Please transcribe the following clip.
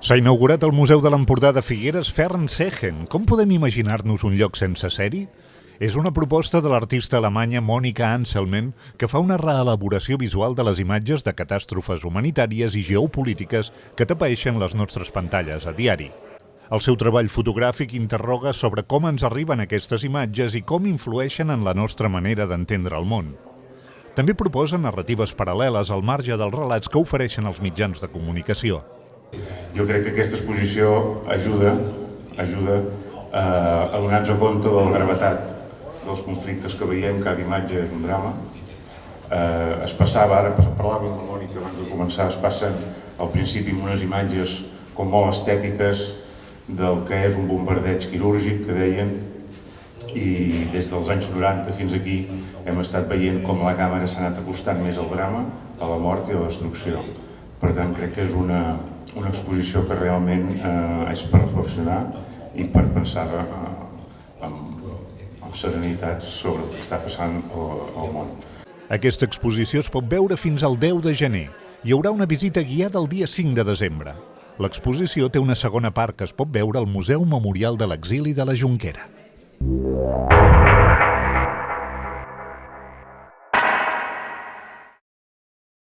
S'ha inaugurat el Museu de l'Empordà de Figueres Fernsehen. Com podem imaginar-nos un lloc sense ser-hi? És una proposta de l'artista alemanya Monika Anselmen que fa una reelaboració visual de les imatges de catàstrofes humanitàries i geopolítiques que tapaeixen les nostres pantalles a diari. El seu treball fotogràfic interroga sobre com ens arriben aquestes imatges i com influeixen en la nostra manera d'entendre el món. També proposa narratives paral·leles al marge dels relats que ofereixen els mitjans de comunicació. Jo crec que aquesta exposició ajuda a donar-nos compte de la gravetat dels conflictes que veiem. Cada imatge és un drama. Es passava, ara parlàvem amb la Mònica abans de començar, es passen al principi amb unes imatges com molt estètiques del que és un bombardeig quirúrgic, que deien, i des dels anys 90 fins aquí hem estat veient com la càmera s'ha anat acostant més al drama, a la mort i a la destrucció. Per tant, crec que és una exposició que realment és per reflexionar i per pensar amb serenitat sobre el que està passant al món. Aquesta exposició es pot veure fins al 10 de gener. Hi haurà una visita guiada el dia 5 de desembre. L'exposició té una segona part que es pot veure al Museu Memorial de l'Exili de la Jonquera.